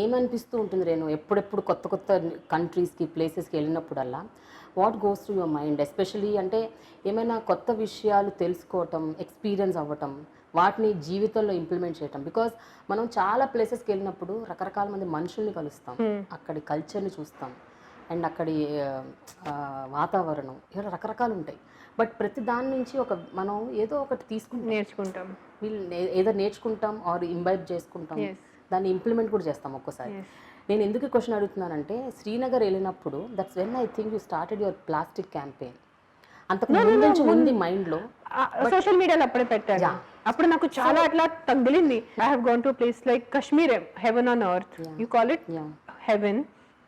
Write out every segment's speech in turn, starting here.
ఏమనిపిస్తూ ఉంటుంది రేణు, ఎప్పుడెప్పుడు కొత్త కొత్త కంట్రీస్కి ప్లేసెస్కి వెళ్ళినప్పుడల్లా what goes to your mind? Especially అంటే ఏమైనా కొత్త విషయాలు తెలుసుకోవటం, ఎక్స్పీరియన్స్ అవ్వటం, వాటిని జీవితంలో ఇంప్లిమెంట్ చేయటం. బికాజ్ మనం చాలా ప్లేసెస్కి వెళ్ళినప్పుడు రకరకాల మంది మనుషుల్ని కలుస్తాం, అక్కడి కల్చర్ని చూస్తాం, అండ్ అక్కడి వాతావరణం ఇలా రకరకాలు ఉంటాయి. బట్ ప్రతి దాని నుంచి మనం ఏదో ఒకటి నేర్చుకుంటాం, ఏదో నేర్చుకుంటాం ఆర్ ఇంబైబ్ చేసుకుంటాం, దాన్ని ఇంప్లిమెంట్ కూడా చేస్తాం ఒక్కోసారి. నేను ఎందుకు క్వశ్చన్ అడుగుతున్నానంటే, శ్రీనగర్ వెళ్ళినప్పుడు that's when I think you started your plastic campaign. అంతకు ముందు నుంచి ఉంది మైండ్లో, సోషల్ మీడియాలో అప్పుడే పెట్టాను. అప్పుడు నాకు చాలా అట్లా తగిలింది. I have gone to place like Kashmir, heaven on earth, you call it heaven.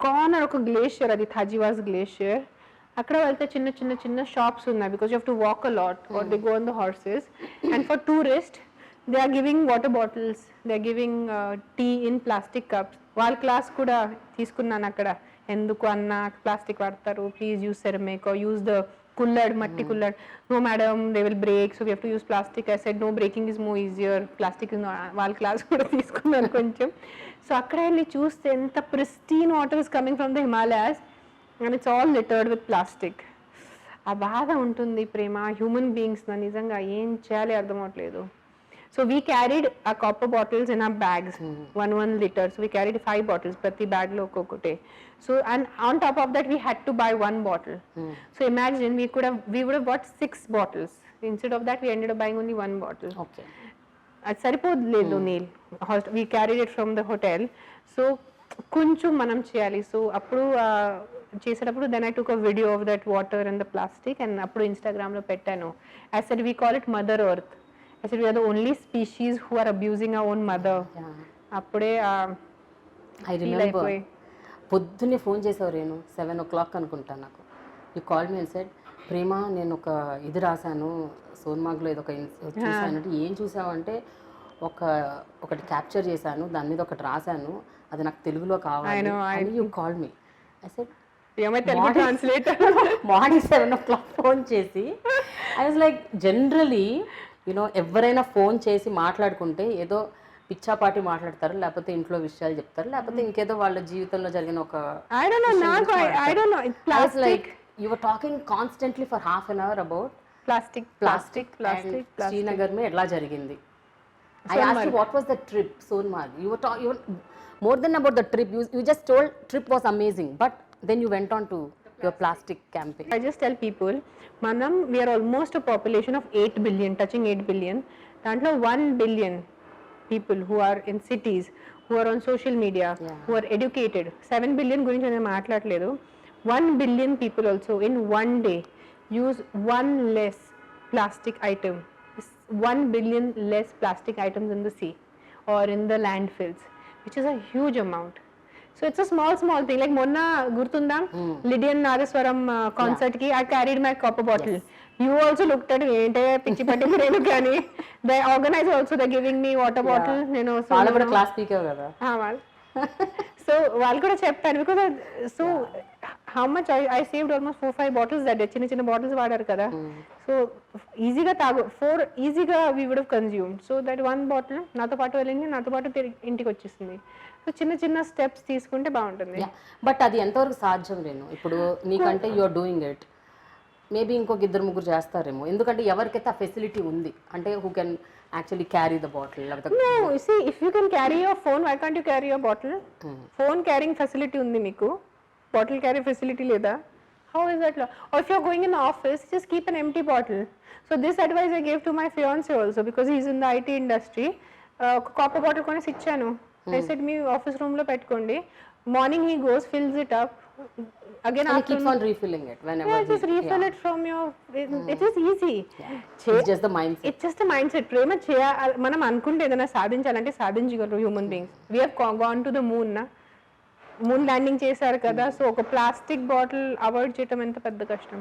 Corner ఒక గ్లేషియర్, అది థాజివాస్ గ్లేషియర్. అక్కడ వెళ్తే చిన్న చిన్న చిన్న షాప్స్ ఉన్నాయి, because you have to walk a lot or they go on the horses. And for tourist they are giving water bottles, they are giving tea in plastic cups. వాళ్ళ class కూడా తీసుకున్నాను అక్కడ. ఎందుకు అన్న ప్లాస్టిక్ వాడతారు, please use ceramic or use the kulhad, మట్టి kulhad. No madam, they will break, so we have to use plastic. I said no, breaking is more easier, plastic is not. వాళ్ళ class కూడా తీసుకున్నాను కొంచెం. సో అక్కడ వెళ్ళి చూస్తే ఎంత pristine water is coming from the Himalayas and it's all littered with plastic. ఆ బాధ ఉంటుంది ప్రేమ. హ్యూమన్ బీయింగ్స్ నిజంగా ఏం చేయాలి అర్థం అవట్లేదు. So we carried our copper bottles in our bags, 1 liter. So we carried 5 bottles, prati bag lo kokote. So and on top of that we had to buy 1 bottle. So imagine we would have bought 6 bottles. Instead of that we ended up buying only 1 bottle. Okay. Ad saripodledu Neil. We carried it from the hotel. So koncham manam cheyali. So appudu చేసేటప్పుడు then I took a video of that water and the plastic and appudu Instagram lo pettanu. I said we call it Mother Earth. I said we are the only species who are abusing our own mother. అప్పుడే I remember పొద్దున్నే phone చేసావు Renu, 7 o'clock అనుకుంటా నాకు. You call me and said, ప్రేమ నేను ఒక ఇది రాశాను సోన్మార్గ్లో, ఏదో ఒక చూసాను. ఏం చూసావంటే ఒకటి క్యాప్చర్ చేశాను, దాని మీద ఒకటి రాశాను, అది నాకు తెలుగులో కావాలి. You call me. I said morning 7 o'clock phone చేసి, ఐ వాజ్ లైక్ జనరలీ ఎవరైనా ఫోన్ చేసి మాట్లాడుకుంటే ఏదో పిచ్చాపాటి మాట్లాడతారు, లేకపోతే ఇంట్లో విషయాలు చెప్తారు, లేకపోతే ఇంకేదో వాళ్ళ జీవితంలో జరిగిన ఒక like you were talking constantly for half an hour about plastic Srinagar में ఎట్లా జరిగింది. I asked you what was the trip, Sonmarg. You were more than about the trip. You just told trip was amazing, but then you went on to your plastic campaign. I just tell people, we are almost a population of 8 billion, touching 8 billion. Dantlo 1 billion people who are in cities, who are on social media, who are educated. 7 billion gurinchi nenu maatladaledu. 1 billion people also in one day use 1 less plastic item. 1 billion less plastic items in the sea or in the landfills, which is a huge amount. So it's a small thing. Like monna gurtunda Lydian Nadaswaram concert ki I carried my copper bottle. You also looked at me, ente pichi patti renu kani. They organize also, they giving me water bottle, so all over class speaker kada. Well. So వాళ్ళు కూడా చెప్పారు, because so how much I saved almost 4-5 bottles that day. చిన్న bottles వాడారు కదా. So ఈజీగా ఈజీగా we would have consumed. So that 1 bottle నాతో పాటు వెళ్ళింది, నాతో పాటు ఇంటికి వచ్చేసింది. సో చిన్న స్టెప్స్ తీసుకుంటే బాగుంటుంది. బట్ అది ఎంతవరకు సాధ్యం రేణు? ఇప్పుడు నీకంటే you are doing it, maybe ఇంకొక 2-3 చేస్తారేమో, ఎందుకంటే ఎవరికైతే ఆ ఫెసిలిటీ ఉంది అంటే who can actually carry the bottle. No, you see, if you can carry your phone, why can't you carry your bottle? Phone carrying facility undi meeku, bottle carry facility leda. How is that? Or if you're going in the office, just keep an empty bottle. So this advice I gave to my fiance also, because he's in the IT industry. Copper bottle koneసి ఇచ్చాను. I said me office room lo pettukondi, morning he goes, fills it up, again and he keeps on refilling it whenever. Just refill it from your, it is easy. It's just the mindset. It's just a mindset. ప్రేమ మనం అనుకుంటే ఏదైనా సాధించాలంటే సాధించగలరు human beings. We have gone to the moon na, moon landing చేశారు కదా. So ఒక plastic bottle avoid చేయడం ఎంత పెద్ద కష్టం.